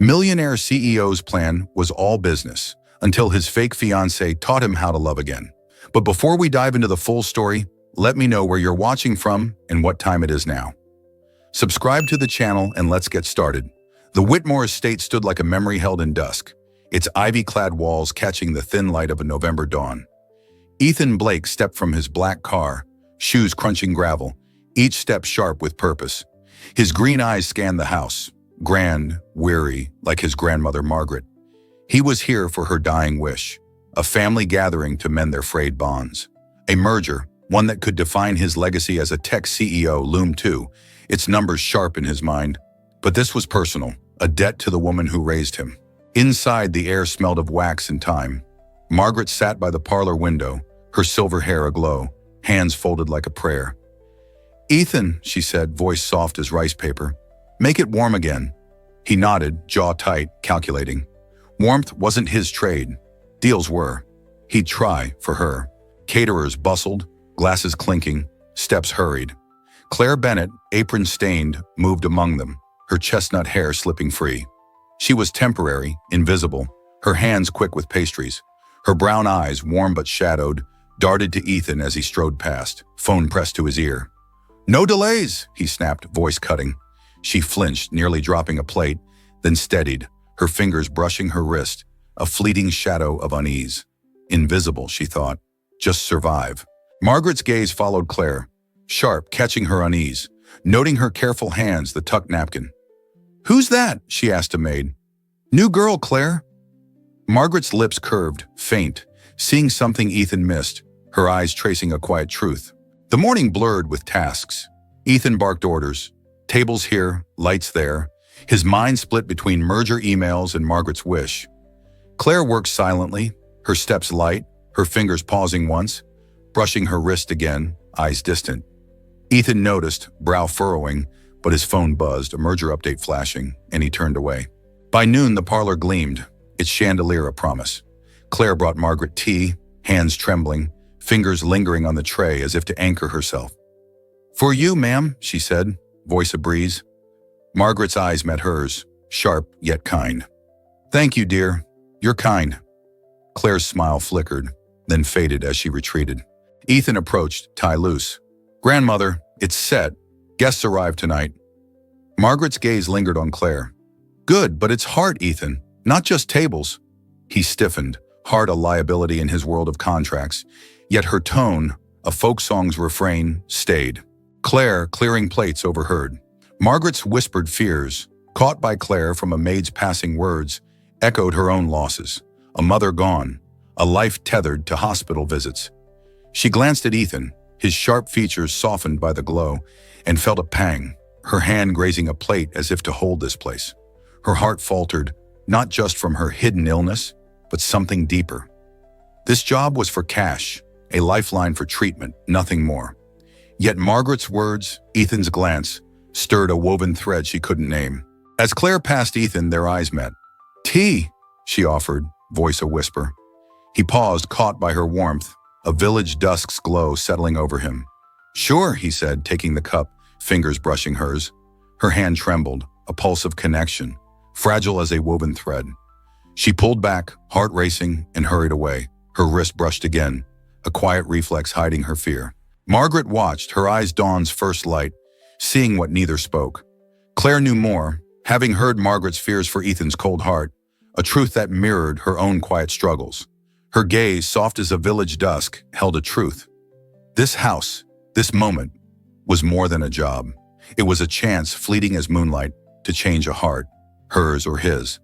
Millionaire CEO's plan was all business until his fake fiancée taught him how to love again. But before we dive into the full story, let me know where you're watching from and what time it is now. Subscribe to the channel and let's get started. The Whitmore Estate stood like a memory held in dusk, its ivy-clad walls catching the thin light of a November dawn. Ethan Blake stepped from his black car, shoes crunching gravel, each step sharp with purpose. His green eyes scanned the house, grand, weary, like his grandmother Margaret. He was here for her dying wish, a family gathering to mend their frayed bonds. A merger, one that could define his legacy as a tech CEO, loomed too, its numbers sharp in his mind. But this was personal, a debt to the woman who raised him. Inside, the air smelled of wax and time. Margaret sat by the parlor window, her silver hair aglow, hands folded like a prayer. "Ethan," she said, voice soft as rice paper, "make it warm again." He nodded, jaw tight, calculating. Warmth wasn't his trade. Deals were. He'd try for her. Caterers bustled, glasses clinking, steps hurried. Claire Bennett, apron stained, moved among them, her chestnut hair slipping free. She was temporary, invisible, her hands quick with pastries. Her brown eyes, warm but shadowed, darted to Ethan as he strode past, phone pressed to his ear. "No delays," he snapped, voice cutting. She flinched, nearly dropping a plate, then steadied, her fingers brushing her wrist, a fleeting shadow of unease. Invisible, she thought. Just survive. Margaret's gaze followed Claire, sharp, catching her unease, noting her careful hands, the tucked napkin. "Who's that?" she asked a maid. "New girl, Claire." Margaret's lips curved, faint, seeing something Ethan missed, her eyes tracing a quiet truth. The morning blurred with tasks. Ethan barked orders. Tables here, lights there. His mind split between merger emails and Margaret's wish. Claire worked silently, her steps light, her fingers pausing once, brushing her wrist again, eyes distant. Ethan noticed, brow furrowing, but his phone buzzed, a merger update flashing, and he turned away. By noon, the parlor gleamed, its chandelier a promise. Claire brought Margaret tea, hands trembling, fingers lingering on the tray as if to anchor herself. "For you, ma'am," she said, voice a breeze. Margaret's eyes met hers, sharp yet kind. "Thank you, dear. You're kind." Claire's smile flickered, then faded as she retreated. Ethan approached, tie loose. "Grandmother, it's set. Guests arrive tonight." Margaret's gaze lingered on Claire. "Good, but it's heart, Ethan, not just tables." He stiffened, heart a liability in his world of contracts, yet her tone, a folk song's refrain, stayed. Claire, clearing plates, overheard. Margaret's whispered fears, caught by Claire from a maid's passing words, echoed her own losses. A mother gone, a life tethered to hospital visits. She glanced at Ethan, his sharp features softened by the glow, and felt a pang, her hand grazing a plate as if to hold this place. Her heart faltered, not just from her hidden illness, but something deeper. This job was for cash, a lifeline for treatment, nothing more. Yet Margaret's words, Ethan's glance, stirred a woven thread she couldn't name. As Claire passed Ethan, their eyes met. "Tea," she offered, voice a whisper. He paused, caught by her warmth, a village dusk's glow settling over him. "Sure," he said, taking the cup, fingers brushing hers. Her hand trembled, a pulse of connection, fragile as a woven thread. She pulled back, heart racing, and hurried away, her wrist brushed again, a quiet reflex hiding her fear. Margaret watched, her eyes dawn's first light, seeing what neither spoke. Claire knew more, having heard Margaret's fears for Ethan's cold heart, a truth that mirrored her own quiet struggles. Her gaze, soft as a village dusk, held a truth. This house, this moment, was more than a job. It was a chance, fleeting as moonlight, to change a heart, hers or his.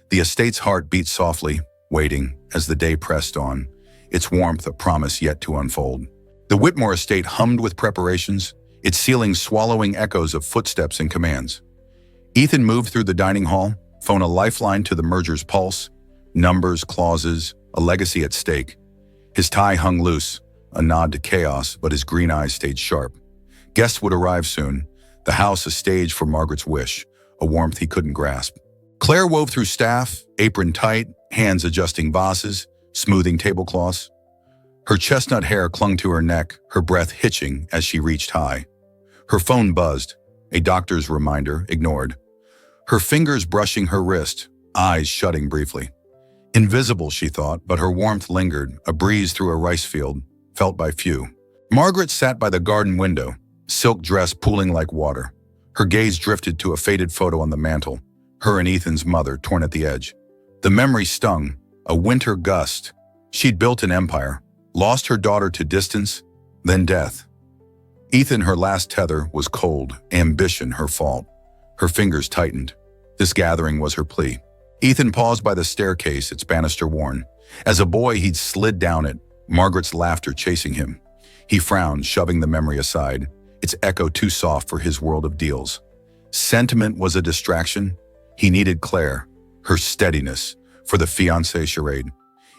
The estate's heart beat softly, waiting, as the day pressed on, its warmth a promise yet to unfold. The Whitmore Estate hummed with preparations, its ceiling swallowing echoes of footsteps and commands. Ethan moved through the dining hall, phone a lifeline to the merger's pulse, numbers, clauses, a legacy at stake. His tie hung loose, a nod to chaos, but his green eyes stayed sharp. Guests would arrive soon, the house a stage for Margaret's wish, a warmth he couldn't grasp. Claire wove through staff, apron tight, hands adjusting vases, smoothing tablecloths. Her chestnut hair clung to her neck, her breath hitching as she reached high. Her phone buzzed, a doctor's reminder ignored. her fingers brushing her wrist, eyes shutting briefly. Invisible, she thought, but her warmth lingered, a breeze through a rice field, felt by few. Margaret sat by the garden window, silk dress pooling like water. Her gaze drifted to a faded photo on the mantel, her and Ethan's mother torn at the edge. The memory stung, a winter gust. She'd built an empire, lost her daughter to distance, then death. Ethan, her last tether, was cold, ambition her fault. Her fingers tightened. This gathering was her plea. Ethan paused by the staircase, its banister worn. As a boy, he'd slid down it, Margaret's laughter chasing him. He frowned, shoving the memory aside, its echo too soft for his world of deals. Sentiment was a distraction. He needed Claire, her steadiness, for the fiancé charade.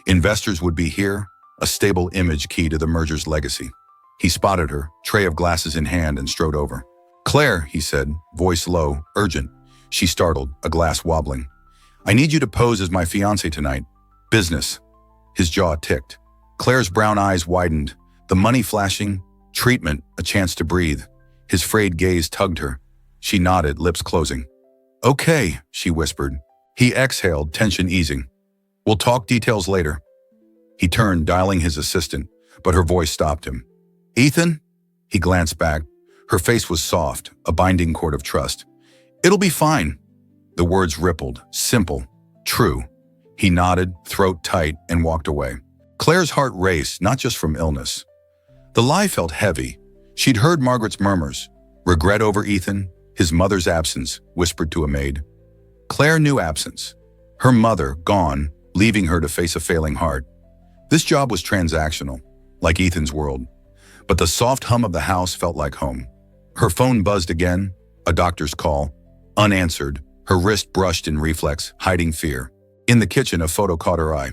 Investors would be here, a stable image key to the merger's legacy. He spotted her, tray of glasses in hand, and strode over. "Claire," he said, voice low, urgent. She startled, a glass wobbling. "I need you to pose as my fiancé tonight. Business." His jaw ticked. Claire's brown eyes widened, the money flashing, treatment, a chance to breathe. His frayed gaze tugged her. She nodded, lips closing. "Okay," she whispered. He exhaled, tension easing. "We'll talk details later." He turned, dialing his assistant, but her voice stopped him. "Ethan?" He glanced back. Her face was soft, a binding cord of trust. "It'll be fine." The words rippled, simple, true. He nodded, throat tight, and walked away. Claire's heart raced, not just from illness. The lie felt heavy. She'd heard Margaret's murmurs, regret over Ethan, his mother's absence, whispered to a maid. Claire knew absence. Her mother, gone, leaving her to face a failing heart. This job was transactional, like Ethan's world. But the soft hum of the house felt like home. Her phone buzzed again, a doctor's call. Unanswered, her wrist brushed in reflex, hiding fear. In the kitchen, a photo caught her eye.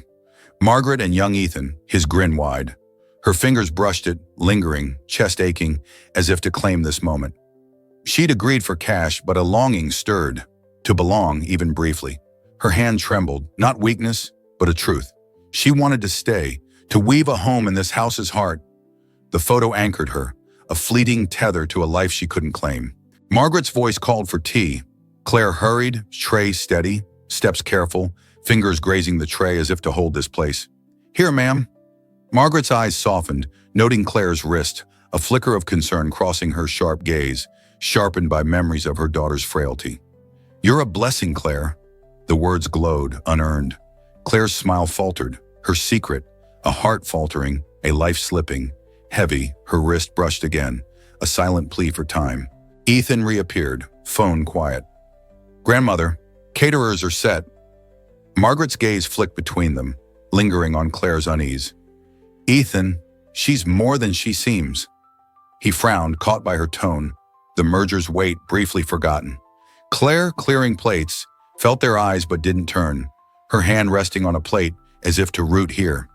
Margaret and young Ethan, his grin wide. Her fingers brushed it, lingering, chest aching, as if to claim this moment. She'd agreed for cash, but a longing stirred, to belong, even briefly. Her hand trembled, not weakness, but a truth. She wanted to stay, to weave a home in this house's heart. The photo anchored her, a fleeting tether to a life she couldn't claim. Margaret's voice called for tea. Claire hurried, tray steady, steps careful, fingers grazing the tray as if to hold this place. "Here, ma'am." Margaret's eyes softened, noting Claire's wrist, a flicker of concern crossing her sharp gaze, sharpened by memories of her daughter's frailty. "You're a blessing, Claire." The words glowed, unearned. Claire's smile faltered, her secret, a heart faltering, a life slipping. Heavy, her wrist brushed again, a silent plea for time. Ethan reappeared, phone quiet. "Grandmother, caterers are set." Margaret's gaze flicked between them, lingering on Claire's unease. "Ethan, she's more than she seems." He frowned, caught by her tone, the merger's weight briefly forgotten. Claire, clearing plates, felt their eyes but didn't turn, her hand resting on a plate as if to root here.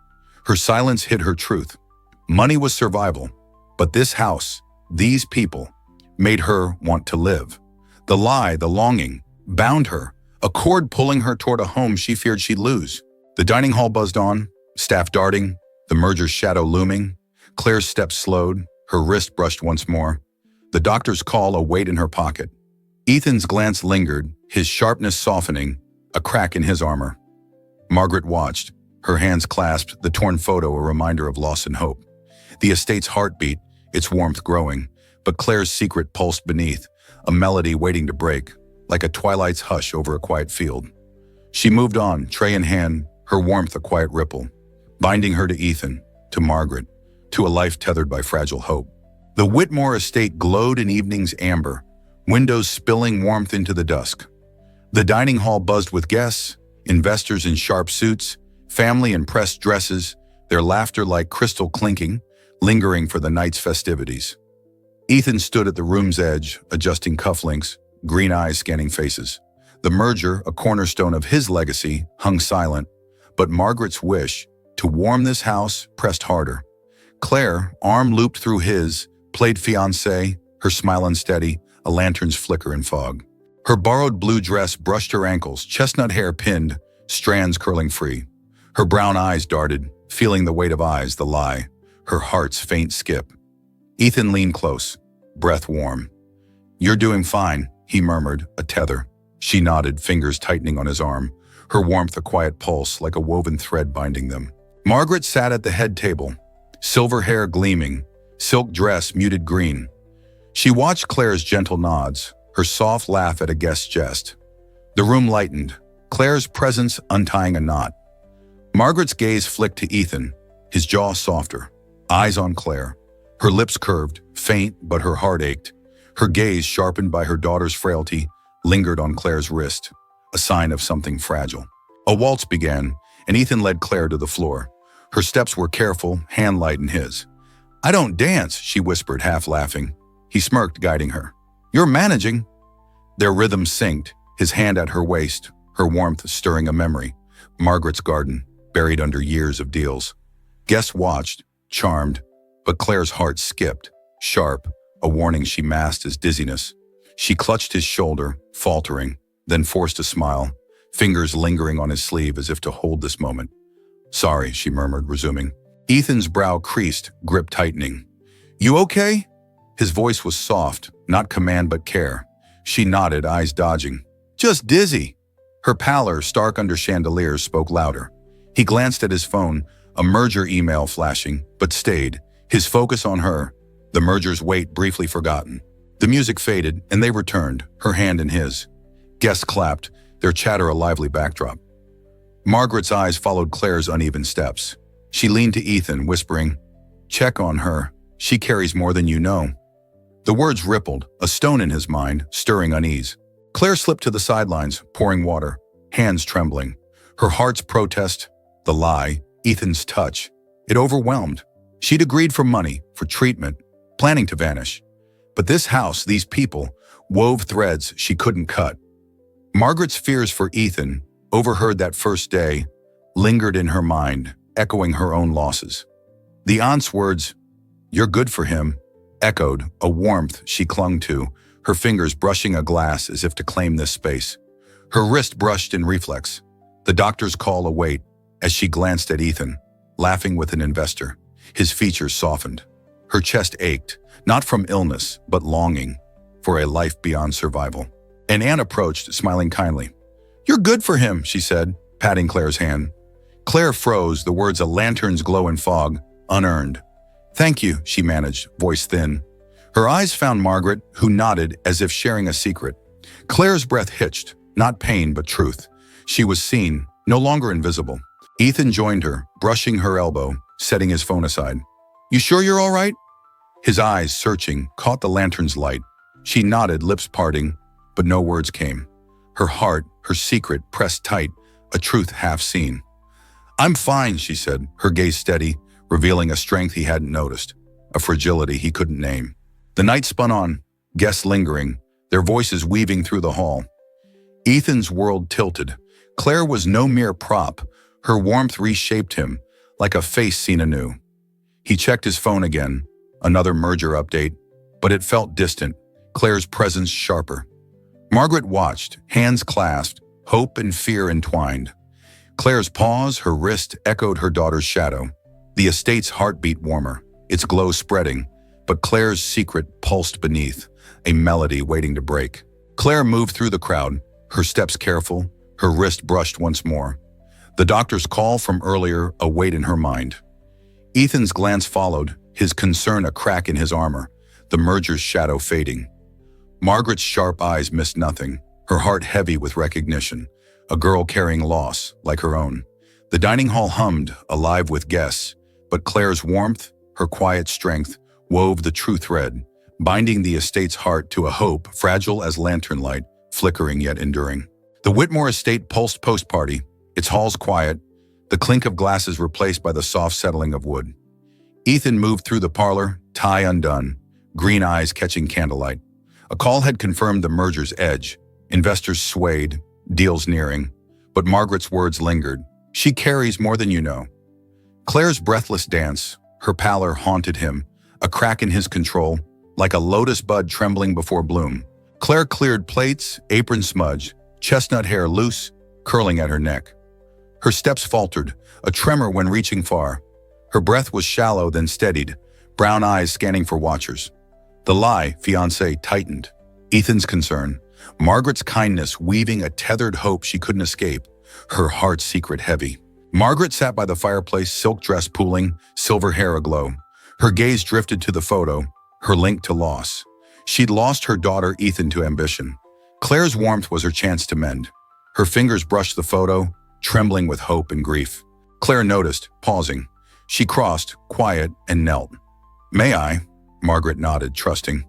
Her silence hid her truth. Money was survival, but this house, these people, made her want to live. The lie, the longing, bound her, a cord pulling her toward a home she feared she'd lose. The dining hall buzzed on, staff darting, the merger's shadow looming. Claire's steps slowed, her wrist brushed once more. The doctor's call, a weight in her pocket. Ethan's glance lingered, his sharpness softening, a crack in his armor. Margaret watched, her hands clasped, the torn photo a reminder of loss and hope. The estate's heartbeat, its warmth growing, but Claire's secret pulsed beneath, a melody waiting to break, like a twilight's hush over a quiet field. She moved on, tray in hand, her warmth a quiet ripple, binding her to Ethan, to Margaret, to a life tethered by fragile hope. The Whitmore Estate glowed in evening's amber, windows spilling warmth into the dusk. The dining hall buzzed with guests, investors in sharp suits, family in pressed dresses, their laughter like crystal clinking, lingering for the night's festivities. Ethan stood at the room's edge, adjusting cufflinks, green eyes scanning faces. The merger, a cornerstone of his legacy, hung silent, but Margaret's wish to warm this house pressed harder. Claire, arm looped through his, played fiancé, her smile unsteady, a lantern's flicker in fog. Her borrowed blue dress brushed her ankles, chestnut hair pinned, strands curling free. Her brown eyes darted, feeling the weight of eyes, the lie, her heart's faint skip. Ethan leaned close, breath warm. "You're doing fine," he murmured, a tether. She nodded, fingers tightening on his arm, her warmth a quiet pulse like a woven thread binding them. Margaret sat at the head table, silver hair gleaming, silk dress muted green. She watched Claire's gentle nods, her soft laugh at a guest's jest. The room lightened, Claire's presence untying a knot. Margaret's gaze flicked to Ethan, his jaw softer, eyes on Claire. Her lips curved, faint, but her heart ached. Her gaze, sharpened by her daughter's frailty, lingered on Claire's wrist, a sign of something fragile. A waltz began, and Ethan led Claire to the floor. Her steps were careful, hand light in his. "I don't dance," she whispered, half laughing. He smirked, guiding her. "You're managing." Their rhythm synced, his hand at her waist, her warmth stirring a memory. Margaret's garden, buried under years of deals. Guests watched, charmed, but Claire's heart skipped, sharp, a warning she masked as dizziness. She clutched his shoulder, faltering, then forced a smile, fingers lingering on his sleeve as if to hold this moment. "Sorry," she murmured, resuming. Ethan's brow creased, grip tightening. "You okay?" His voice was soft, not command but care. She nodded, eyes dodging. "Just dizzy." Her pallor, stark under chandeliers, spoke louder. He glanced at his phone, a merger email flashing, but stayed, his focus on her, the merger's weight briefly forgotten. The music faded, and they returned, her hand in his. Guests clapped, their chatter a lively backdrop. Margaret's eyes followed Claire's uneven steps. She leaned to Ethan, whispering, "Check on her. She carries more than you know." The words rippled, a stone in his mind, stirring unease. Claire slipped to the sidelines, pouring water, hands trembling. Her heart's protest, the lie, Ethan's touch. It overwhelmed. She'd agreed for money, for treatment, planning to vanish. But this house, these people, wove threads she couldn't cut. Margaret's fears for Ethan, overheard that first day, lingered in her mind, echoing her own losses. The aunt's words, "You're good for him," echoed, a warmth she clung to, her fingers brushing a glass as if to claim this space. Her wrist brushed in reflex. The doctor's call await as she glanced at Ethan, laughing with an investor. His features softened. Her chest ached, not from illness, but longing for a life beyond survival. An aunt approached, smiling kindly. "You're good for him," she said, patting Claire's hand. Claire froze, the words a lantern's glow in fog, unearned. "Thank you," she managed, voice thin. Her eyes found Margaret, who nodded as if sharing a secret. Claire's breath hitched, not pain but truth. She was seen, no longer invisible. Ethan joined her, brushing her elbow, setting his phone aside. "You sure you're all right?" His eyes, searching, caught the lantern's light. She nodded, lips parting, but no words came. Her heart, her secret, pressed tight, a truth half seen. "I'm fine," she said, her gaze steady, revealing a strength he hadn't noticed, a fragility he couldn't name. The night spun on, guests lingering, their voices weaving through the hall. Ethan's world tilted. Claire was no mere prop. Her warmth reshaped him, like a face seen anew. He checked his phone again, another merger update, but it felt distant, Claire's presence sharper. Margaret watched, hands clasped, hope and fear entwined. Claire's pause, her wrist, echoed her daughter's shadow. The estate's heartbeat warmer, its glow spreading, but Claire's secret pulsed beneath, a melody waiting to break. Claire moved through the crowd, her steps careful, her wrist brushed once more. The doctor's call from earlier a weight in her mind. Ethan's glance followed, his concern a crack in his armor, the merger's shadow fading. Margaret's sharp eyes missed nothing, her heart heavy with recognition, a girl carrying loss, like her own. The dining hall hummed, alive with guests, but Claire's warmth, her quiet strength, wove the true thread, binding the estate's heart to a hope fragile as lantern light, flickering yet enduring. The Whitmore Estate pulsed post-party, its halls quiet, the clink of glasses replaced by the soft settling of wood. Ethan moved through the parlor, tie undone, green eyes catching candlelight. A call had confirmed the merger's edge. Investors swayed, deals nearing, but Margaret's words lingered. "She carries more than you know." Claire's breathless dance, her pallor haunted him, a crack in his control, like a lotus bud trembling before bloom. Claire cleared plates, apron smudged, chestnut hair loose, curling at her neck. Her steps faltered, a tremor when reaching far. Her breath was shallow then steadied, brown eyes scanning for watchers. The lie, fiancé, tightened. Ethan's concern, Margaret's kindness weaving a tethered hope she couldn't escape, her heart's secret heavy. Margaret sat by the fireplace, silk dress pooling, silver hair aglow. Her gaze drifted to the photo, her link to loss. She'd lost her daughter Ethan to ambition. Claire's warmth was her chance to mend. Her fingers brushed the photo, trembling with hope and grief. Claire noticed, pausing. She crossed, quiet, and knelt. "May I?" Margaret nodded, trusting.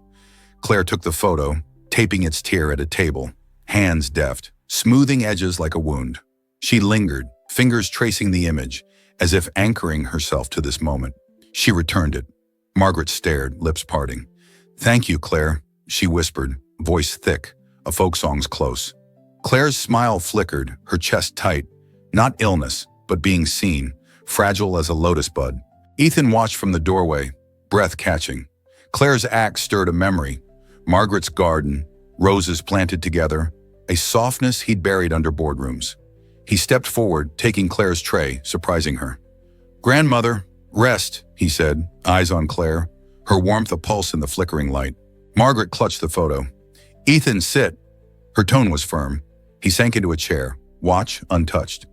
Claire took the photo, taping its tear at a table, hands deft, smoothing edges like a wound. She lingered, fingers tracing the image, as if anchoring herself to this moment. She returned it. Margaret stared, lips parting. "Thank you, Claire," she whispered, voice thick, a folk song's close. Claire's smile flickered, her chest tight. Not illness, but being seen, fragile as a lotus bud. Ethan watched from the doorway, breath catching. Claire's act stirred a memory. Margaret's garden, roses planted together, a softness he'd buried under boardrooms. He stepped forward, taking Claire's tray, surprising her. "Grandmother, rest," he said, eyes on Claire, her warmth a pulse in the flickering light. Margaret clutched the photo. "Ethan, sit." Her tone was firm. He sank into a chair, watch untouched.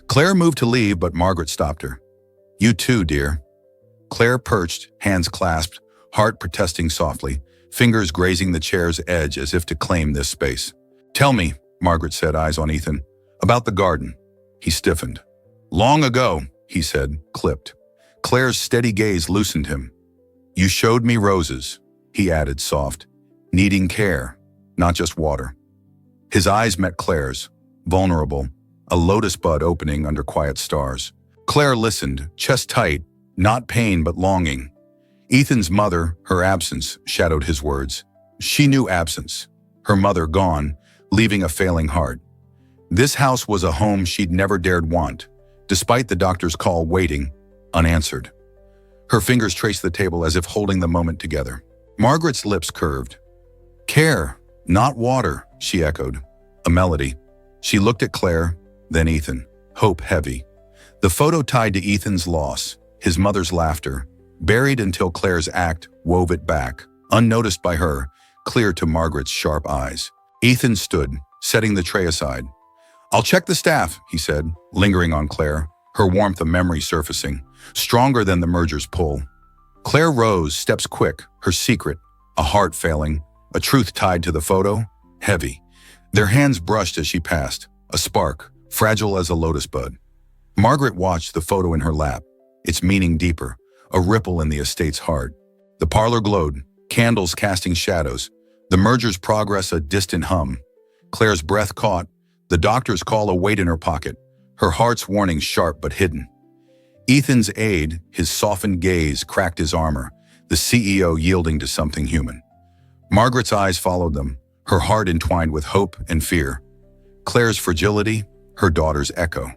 Claire moved to leave, but Margaret stopped her. "You too, dear." Claire perched, hands clasped, heart protesting softly, fingers grazing the chair's edge as if to claim this space. "Tell me," Margaret said, eyes on Ethan, "about the garden." He stiffened. "Long ago," he said, clipped. Claire's steady gaze loosened him. "You showed me roses," he added, soft, "needing care, not just water." His eyes met Claire's, vulnerable, a lotus bud opening under quiet stars. Claire listened, chest tight, not pain but longing. Ethan's mother, her absence, shadowed his words. She knew absence, her mother gone, leaving a failing heart. This house was a home she'd never dared want, despite the doctor's call waiting, unanswered. Her fingers traced the table as if holding the moment together. Margaret's lips curved. "Care, not water," she echoed. A melody. She looked at Claire, then Ethan, hope heavy. The photo tied to Ethan's loss, his mother's laughter, buried until Claire's act wove it back, unnoticed by her, clear to Margaret's sharp eyes. Ethan stood, setting the tray aside. "I'll check the staff," he said, lingering on Claire, her warmth a memory surfacing, stronger than the merger's pull. Claire rose, steps quick, her secret, a heart failing, a truth tied to the photo, heavy. Their hands brushed as she passed, a spark, fragile as a lotus bud. Margaret watched the photo in her lap, its meaning deeper, a ripple in the estate's heart. The parlor glowed, candles casting shadows, the merger's progress a distant hum. Claire's breath caught, the doctor's call a weight in her pocket, her heart's warning sharp but hidden. Ethan's aide, his softened gaze, cracked his armor, the CEO yielding to something human. Margaret's eyes followed them, her heart entwined with hope and fear. Claire's fragility, her daughter's echo.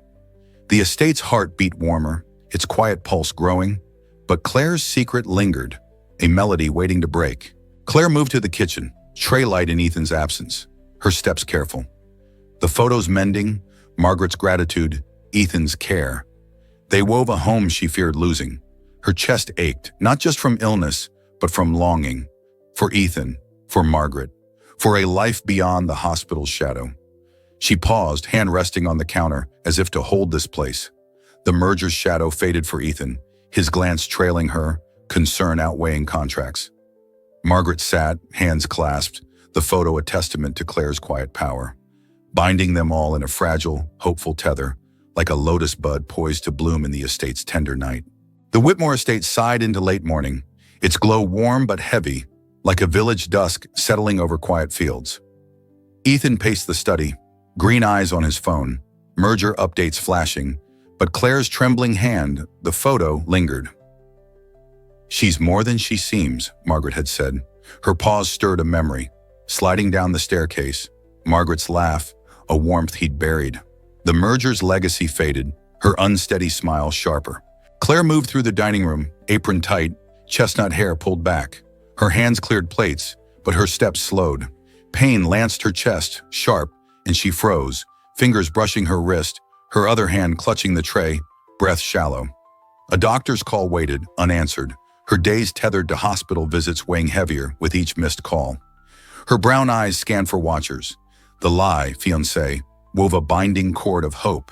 The estate's heart beat warmer, its quiet pulse growing, but Claire's secret lingered, a melody waiting to break. Claire moved to the kitchen, tray light in Ethan's absence, her steps careful. The photos mending, Margaret's gratitude, Ethan's care. They wove a home she feared losing. Her chest ached, not just from illness, but from longing. For Ethan, for Margaret, for a life beyond the hospital's shadow. She paused, hand resting on the counter, as if to hold this place. The merger's shadow faded for Ethan, his glance trailing her, concern outweighing contracts. Margaret sat, hands clasped, the photo a testament to Claire's quiet power, binding them all in a fragile, hopeful tether, like a lotus bud poised to bloom in the estate's tender night. The Whitmore Estate sighed into late morning, its glow warm but heavy, like a village dusk settling over quiet fields. Ethan paced the study, green eyes on his phone, merger updates flashing, but Claire's trembling hand, the photo, lingered. "She's more than she seems," Margaret had said. Her pause stirred a memory. Sliding down the staircase, Margaret's laugh, a warmth he'd buried. The merger's legacy faded, her unsteady smile sharper. Claire moved through the dining room, apron tight, chestnut hair pulled back. Her hands cleared plates, but her steps slowed. Pain lanced her chest, sharp, and she froze, fingers brushing her wrist, her other hand clutching the tray, breath shallow. A doctor's call waited, unanswered, her days tethered to hospital visits weighing heavier with each missed call. Her brown eyes scanned for watchers. The lie, Fiancé, wove a binding cord of hope.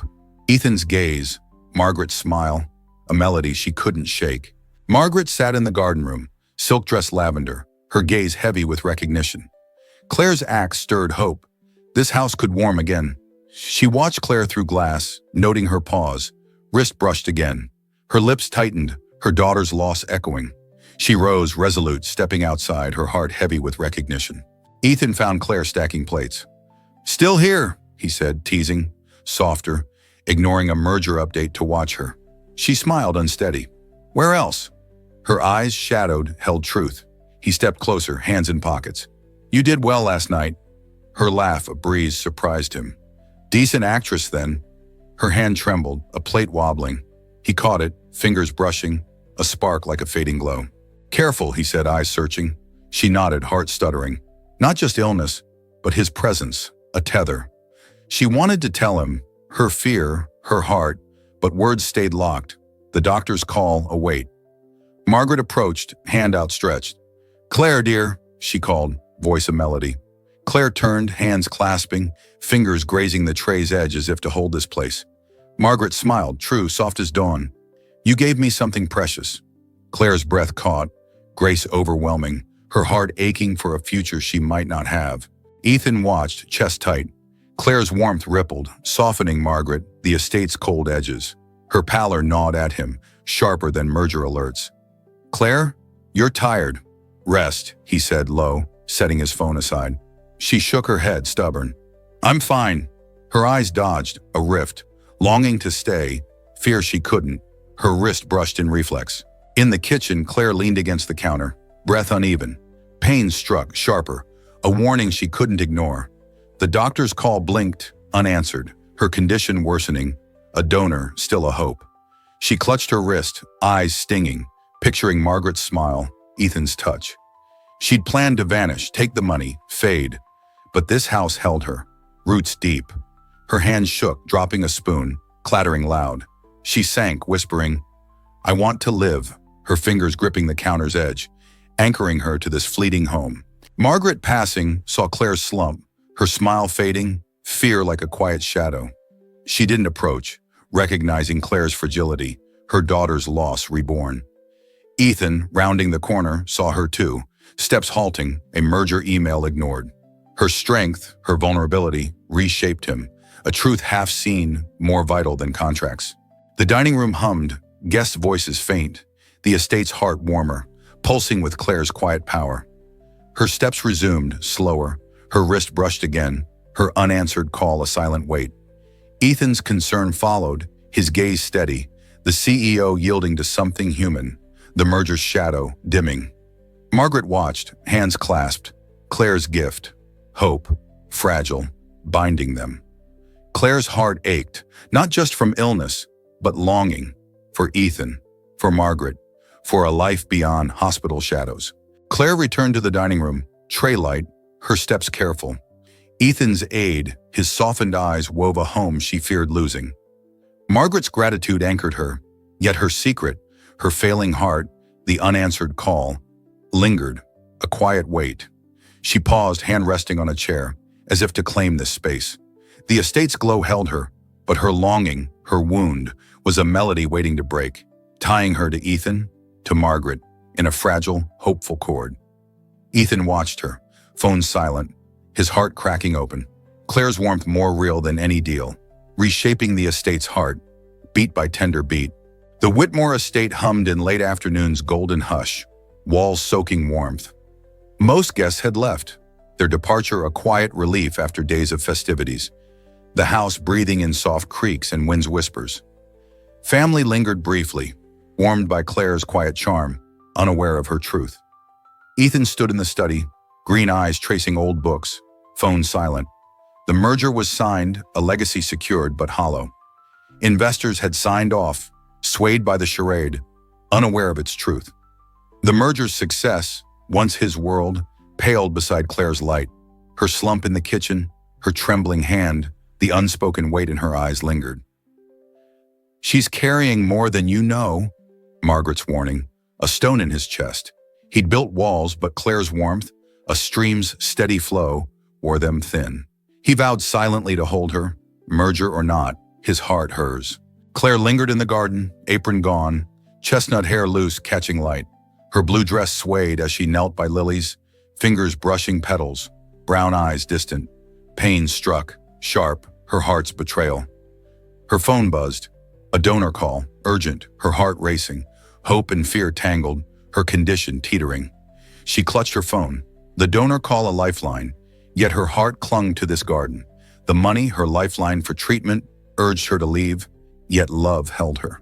Ethan's gaze, Margaret's smile, a melody she couldn't shake. Margaret sat in the garden room, silk dress lavender, her gaze heavy with recognition. Claire's act stirred hope. This house could warm again. She watched Claire through glass, noting her pause, wrist brushed again. Her lips tightened, her daughter's loss echoing. She rose, resolute, stepping outside, her heart heavy with recognition. Ethan found Claire stacking plates. "Still here," he said, teasing, softer, ignoring a merger update to watch her. She smiled unsteady. "Where else?" Her eyes, shadowed, held truth. He stepped closer, hands in pockets. "You did well last night." Her laugh, a breeze, surprised him. "Decent actress, then." Her hand trembled, a plate wobbling. He caught it, fingers brushing, a spark like a fading glow. "Careful," he said, eyes searching. She nodded, heart stuttering. Not just illness, but his presence, a tether. She wanted to tell him, her fear, her heart, but words stayed locked. The doctor's call, a wait. Margaret approached, hand outstretched. "Claire, dear," she called, voice a melody. Claire turned, hands clasping, fingers grazing the tray's edge as if to hold this place. Margaret smiled, true, soft as dawn. "You gave me something precious." Claire's breath caught, grace overwhelming, her heart aching for a future she might not have. Ethan watched, chest tight. Claire's warmth rippled, softening Margaret, the estate's cold edges. Her pallor gnawed at him, sharper than merger alerts. "Claire, you're tired." "Rest," he said low, setting his phone aside. She shook her head, stubborn. "I'm fine." Her eyes dodged, a rift, longing to stay, fear she couldn't. Her wrist brushed in reflex. In the kitchen, Claire leaned against the counter, breath uneven. Pain struck, sharper, a warning she couldn't ignore. The doctor's call blinked, unanswered, her condition worsening, a donor, still a hope. She clutched her wrist, eyes stinging, picturing Margaret's smile, Ethan's touch. She'd planned to vanish, take the money, fade. But this house held her, roots deep. Her hand shook, dropping a spoon, clattering loud. She sank, whispering, "I want to live," her fingers gripping the counter's edge, anchoring her to this fleeting home. Margaret, passing, saw Claire's slump, her smile fading, fear like a quiet shadow. She didn't approach, recognizing Claire's fragility, her daughter's loss reborn. Ethan, rounding the corner, saw her too, steps halting, a merger email ignored. Her strength, her vulnerability, reshaped him, a truth half seen, more vital than contracts. The dining room hummed, guest voices faint, the estate's heart warmer, pulsing with Claire's quiet power. Her steps resumed, slower, her wrist brushed again, her unanswered call a silent wait. Ethan's concern followed, his gaze steady, the CEO yielding to something human, the merger's shadow dimming. Margaret watched, hands clasped, Claire's gift, hope, fragile, binding them. Claire's heart ached, not just from illness, but longing, for Ethan, for Margaret, for a life beyond hospital shadows. Claire returned to the dining room, tray light, her steps careful. Ethan's aid, his softened eyes wove a home she feared losing. Margaret's gratitude anchored her, yet her secret, her failing heart, the unanswered call, lingered, a quiet weight. She paused, hand resting on a chair, as if to claim this space. The estate's glow held her, but her longing, her wound, was a melody waiting to break, tying her to Ethan, to Margaret, in a fragile, hopeful cord. Ethan watched her, phone silent, his heart cracking open. Claire's warmth more real than any deal, reshaping the estate's heart, beat by tender beat. The Whitmore Estate hummed in late afternoon's golden hush, walls soaking warmth. Most guests had left, their departure a quiet relief after days of festivities, the house breathing in soft creaks and wind's whispers. Family lingered briefly, warmed by Claire's quiet charm, unaware of her truth. Ethan stood in the study, green eyes tracing old books, phone silent. The merger was signed, a legacy secured but hollow. Investors had signed off, swayed by the charade, unaware of its truth. The merger's success, once his world, paled beside Claire's light. Her slump in the kitchen, her trembling hand, the unspoken weight in her eyes lingered. "She's carrying more than you know," Margaret's warning, a stone in his chest. He'd built walls, but Claire's warmth, A stream's steady flow wore them thin. He vowed silently to hold her, merger or not, his heart hers. Claire lingered in the garden, apron gone, chestnut hair loose, catching light. Her blue dress swayed as she knelt by lilies, fingers brushing petals, brown eyes distant. Pain struck, sharp, her heart's betrayal. Her phone buzzed. A donor call, urgent, her heart racing, hope and fear tangled, her condition teetering. She clutched her phone. The donor call a lifeline, yet her heart clung to this garden. The money, her lifeline for treatment, urged her to leave, yet love held her.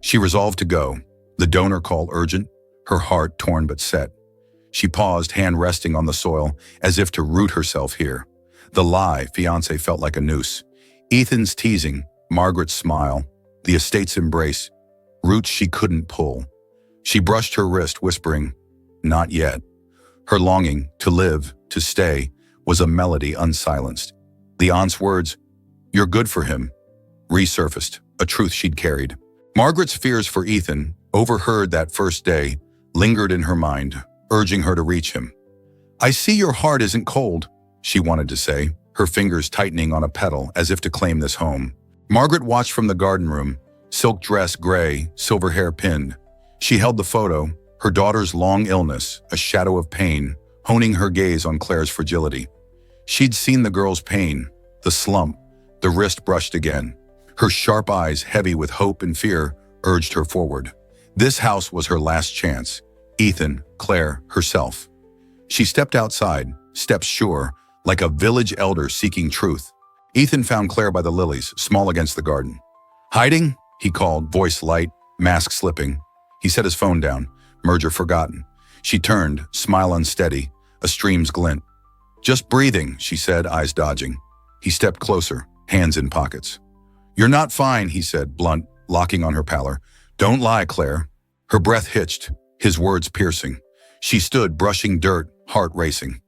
She resolved to go. The donor call urgent, her heart torn but set. She paused, hand resting on the soil, as if to root herself here. The lie, fiancé, felt like a noose. Ethan's teasing, Margaret's smile, the estate's embrace, roots she couldn't pull. She brushed her wrist, whispering, "Not yet." Her longing, to live, to stay, was a melody unsilenced. The aunt's words, "You're good for him," resurfaced, a truth she'd carried. Margaret's fears for Ethan, overheard that first day, lingered in her mind, urging her to reach him. "I see your heart isn't cold," she wanted to say, her fingers tightening on a petal as if to claim this home. Margaret watched from the garden room, silk dress gray, silver hair pinned. She held the photo, her daughter's long illness, a shadow of pain, honing her gaze on Claire's fragility. She'd seen the girl's pain, the slump, the wrist brushed again. Her sharp eyes, heavy with hope and fear, urged her forward. This house was her last chance. Ethan, Claire, herself. She stepped outside, steps sure, like a village elder seeking truth. Ethan found Claire by the lilies, small against the garden. "Hiding?" he called, voice light, mask slipping. He set his phone down, merger forgotten. She turned, smile unsteady, a stream's glint. "Just breathing," she said, eyes dodging. He stepped closer, hands in pockets. "You're not fine," he said, blunt, locking on her pallor. "Don't lie, Claire." Her breath hitched, his words piercing. She stood, brushing dirt, heart racing.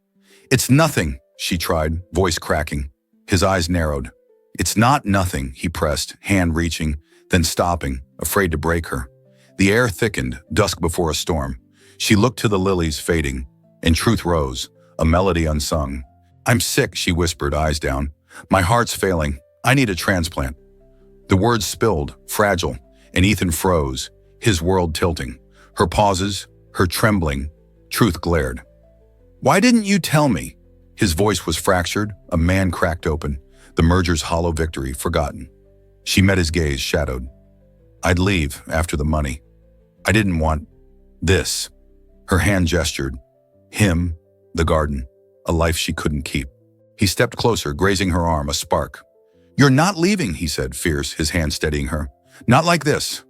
"It's nothing," she tried, voice cracking. His eyes narrowed. "It's not nothing," he pressed, hand reaching, then stopping, afraid to break her. The air thickened, dusk before a storm. She looked to the lilies fading, and truth rose, a melody unsung. "I'm sick," she whispered, eyes down. "My heart's failing. I need a transplant." The words spilled, fragile, and Ethan froze, his world tilting. Her pauses, her trembling, truth glared. "Why didn't you tell me?" His voice was fractured, a man cracked open, the merger's hollow victory forgotten. She met his gaze, shadowed. "I'd leave after the money. I didn't want this." Her hand gestured. Him, the garden, a life she couldn't keep. He stepped closer, grazing her arm, a spark. "You're not leaving," he said, fierce, his hand steadying her. "Not like this."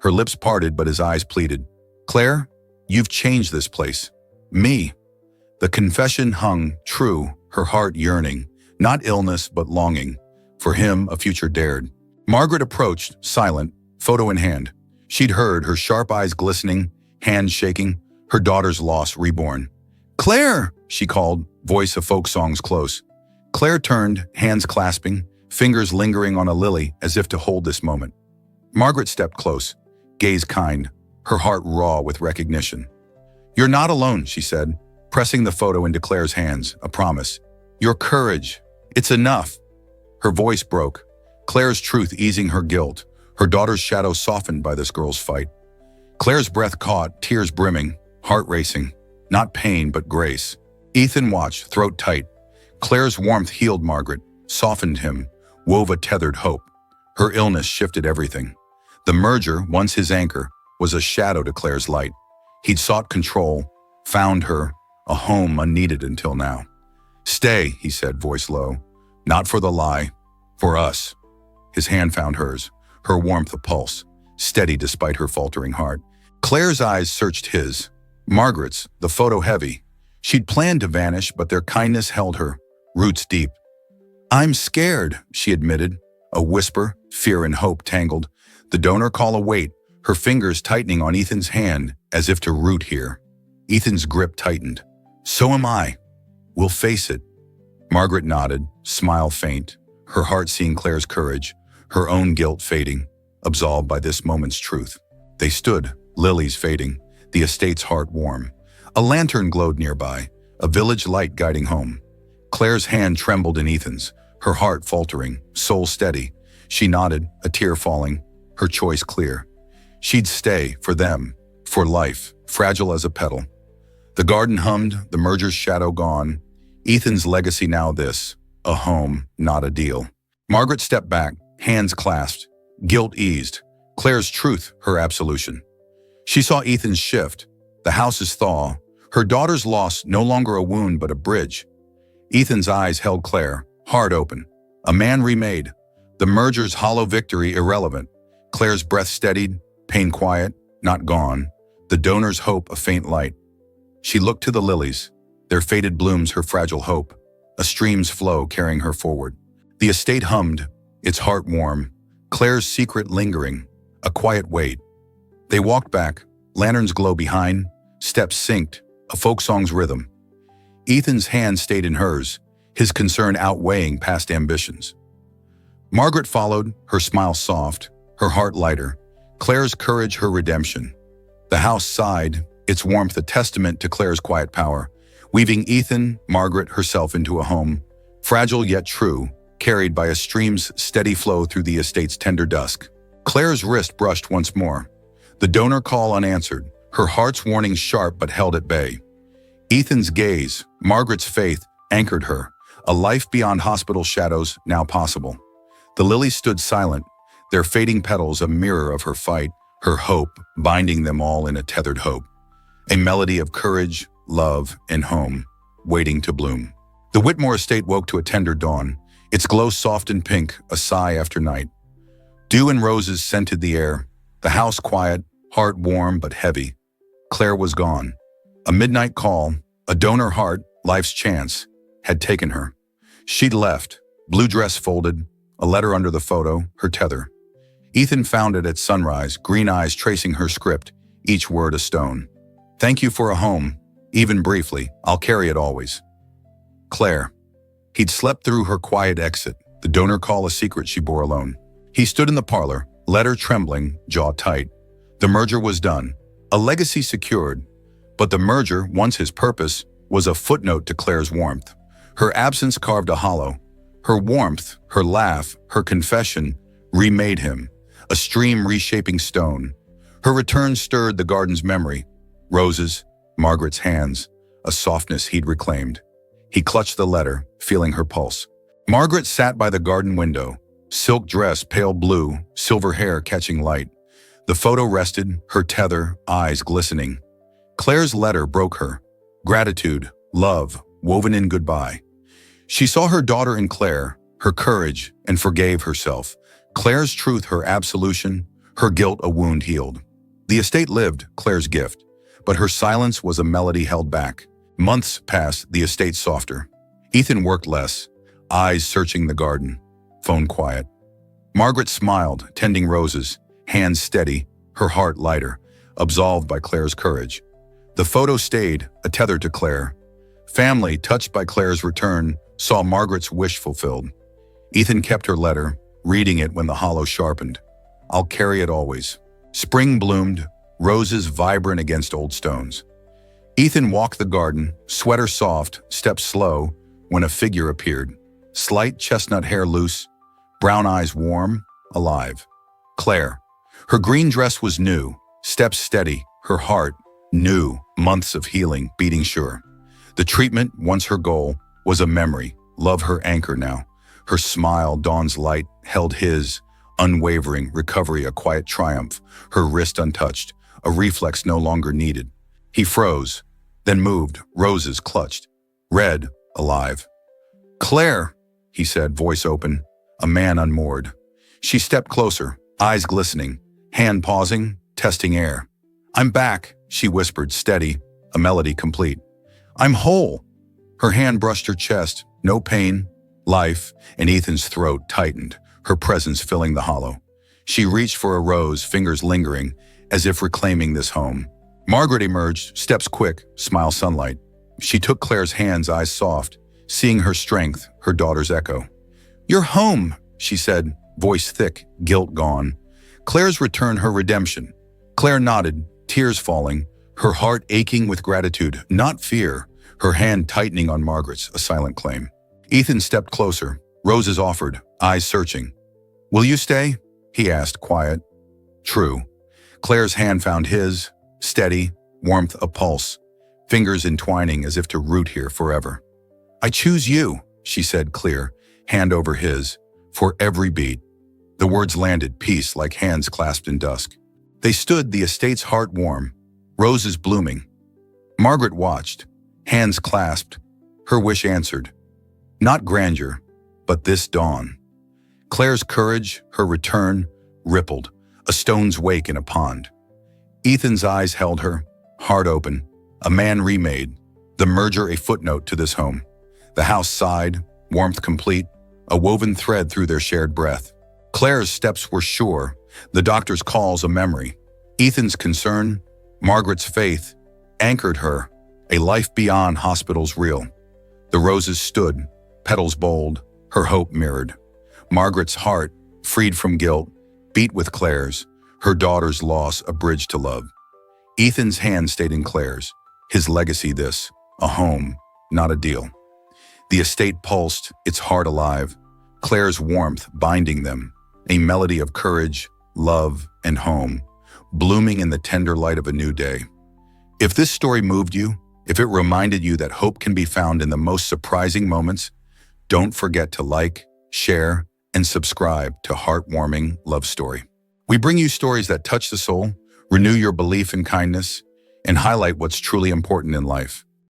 Her lips parted, but his eyes pleaded. "Claire, you've changed this place. Me." The confession hung, true, her heart yearning, not illness but longing. For him, a future dared. Margaret approached, silent, photo in hand. She'd heard, her sharp eyes glistening, hands shaking, her daughter's loss reborn. "Claire!" she called, voice of folk songs close. Claire turned, hands clasping, fingers lingering on a lily as if to hold this moment. Margaret stepped close, gaze kind, her heart raw with recognition. "You're not alone," she said, pressing the photo into Claire's hands, a promise. "Your courage, it's enough." Her voice broke, Claire's truth easing her guilt, her daughter's shadow softened by this girl's fight. Claire's breath caught, tears brimming, heart racing, not pain but grace. Ethan watched, throat tight. Claire's warmth healed Margaret, softened him, wove a tethered hope. Her illness shifted everything. The merger, once his anchor, was a shadow to Claire's light. He'd sought control, found her, a home unneeded until now. "Stay," he said, voice low. "Not for the lie, for us." His hand found hers, her warmth a pulse, steady despite her faltering heart. Claire's eyes searched his. Margaret's, the photo heavy. She'd planned to vanish, but their kindness held her, roots deep. "I'm scared," she admitted, a whisper, fear and hope tangled. The donor call await, her fingers tightening on Ethan's hand as if to root here. Ethan's grip tightened. "So am I. We'll face it." Margaret nodded, smile faint, her heart seeing Claire's courage, her own guilt fading, absolved by this moment's truth. They stood, lilies fading, the estate's heart warm. A lantern glowed nearby, a village light guiding home. Claire's hand trembled in Ethan's, her heart faltering, soul steady. She nodded, a tear falling, her choice clear. She'd stay, for them, for life, fragile as a petal. The garden hummed, the merger's shadow gone. Ethan's legacy now this, a home, not a deal. Margaret stepped back, hands clasped, guilt eased. Claire's truth, her absolution. She saw Ethan's shift, the house's thaw, her daughter's loss no longer a wound but a bridge. Ethan's eyes held Claire, heart open. A man remade, the merger's hollow victory irrelevant. Claire's breath steadied, pain quiet, not gone, the donor's hope a faint light. She looked to the lilies, their faded blooms her fragile hope, a stream's flow carrying her forward. The estate hummed, its heart warm, Claire's secret lingering, a quiet wait. They walked back, lanterns glow behind, steps synced, a folk song's rhythm. Ethan's hand stayed in hers, his concern outweighing past ambitions. Margaret followed, her smile soft, her heart lighter, Claire's courage her redemption. The house sighed, its warmth a testament to Claire's quiet power, weaving Ethan, Margaret herself into a home, fragile yet true, carried by a stream's steady flow through the estate's tender dusk. Claire's wrist brushed once more, the donor call unanswered, her heart's warning sharp but held at bay. Ethan's gaze, Margaret's faith, anchored her, a life beyond hospital shadows now possible. The lilies stood silent, their fading petals a mirror of her fight, her hope binding them all in a tethered hope. A melody of courage, love, and home, waiting to bloom. The Whitmore Estate woke to a tender dawn, its glow soft and pink, a sigh after night. Dew and roses scented the air, the house quiet, heart warm but heavy. Claire was gone. A midnight call, a donor heart, life's chance, had taken her. She'd left, blue dress folded, a letter under the photo, her tether. Ethan found it at sunrise, green eyes tracing her script, each word a stone. Thank you for a home, even briefly, I'll carry it always. Claire. He'd slept through her quiet exit, the donor call a secret she bore alone. He stood in the parlor, letter trembling, jaw tight. The merger was done, a legacy secured, but the merger, once his purpose, was a footnote to Claire's warmth. Her absence carved a hollow. Her warmth, her laugh, her confession remade him, a stream reshaping stone. Her return stirred the garden's memory. Roses, Margaret's hands, a softness he'd reclaimed. He clutched the letter, feeling her pulse. Margaret sat by the garden window, silk dress pale blue, silver hair catching light. The photo rested, her tether, eyes glistening. Claire's letter broke her. Gratitude, love, woven in goodbye. She saw her daughter in Claire, her courage, and forgave herself. Claire's truth her absolution, her guilt a wound healed. The estate lived, Claire's gift, but her silence was a melody held back. Months passed, the estate softer. Ethan worked less, eyes searching the garden, phone quiet. Margaret smiled, tending roses, hands steady, her heart lighter, absolved by Claire's courage. The photo stayed, a tether to Claire. Family, touched by Claire's return, saw Margaret's wish fulfilled. Ethan kept her letter, reading it when the hollow sharpened. I'll carry it always. Spring bloomed, roses vibrant against old stones. Ethan walked the garden, sweater soft, steps slow, when a figure appeared. Slight chestnut hair loose, brown eyes warm, alive. Claire. Her green dress was new, steps steady, her heart, new, months of healing, beating sure. The treatment, once her goal, was a memory, love her anchor now. Her smile, dawn's light, held his, unwavering, recovery a quiet triumph, her wrist untouched, a reflex no longer needed. He froze, then moved, roses clutched, red, alive. Claire, he said, voice open, a man unmoored. She stepped closer, eyes glistening, hand pausing, testing air. I'm back, she whispered, steady, a melody complete. I'm whole. Her hand brushed her chest, no pain, life, and Ethan's throat tightened, her presence filling the hollow. She reached for a rose, fingers lingering, as if reclaiming this home. Margaret emerged, steps quick, smile sunlight. She took Claire's hands, eyes soft, seeing her strength, her daughter's echo. You're home, she said, voice thick, guilt gone. Claire's return, her redemption. Claire nodded, tears falling, her heart aching with gratitude, not fear, her hand tightening on Margaret's, a silent claim. Ethan stepped closer. Roses offered, eyes searching. "Will you stay?" he asked, quiet. True. Claire's hand found his, steady, warmth a pulse, fingers entwining as if to root here forever. "I choose you," she said, clear, hand over his, for every beat. The words landed, peace like hands clasped in dusk. They stood, the estate's heart warm, roses blooming. Margaret watched, hands clasped, her wish answered. Not grandeur, but this dawn. Claire's courage, her return, rippled, a stone's wake in a pond. Ethan's eyes held her, heart open, a man remade, the merger a footnote to this home. The house sighed, warmth complete, a woven thread through their shared breath. Claire's steps were sure, the doctor's calls a memory. Ethan's concern, Margaret's faith, anchored her, a life beyond hospital's real. The roses stood, petals bold, her hope mirrored. Margaret's heart, freed from guilt, beat with Claire's, her daughter's loss a bridge to love. Ethan's hand stayed in Claire's, his legacy this, a home, not a deal. The estate pulsed, its heart alive, Claire's warmth binding them, a melody of courage, love, and home, blooming in the tender light of a new day. If this story moved you, if it reminded you that hope can be found in the most surprising moments, don't forget to like, share, and subscribe to Heartwarming Love Story. We bring you stories that touch the soul, renew your belief in kindness, and highlight what's truly important in life.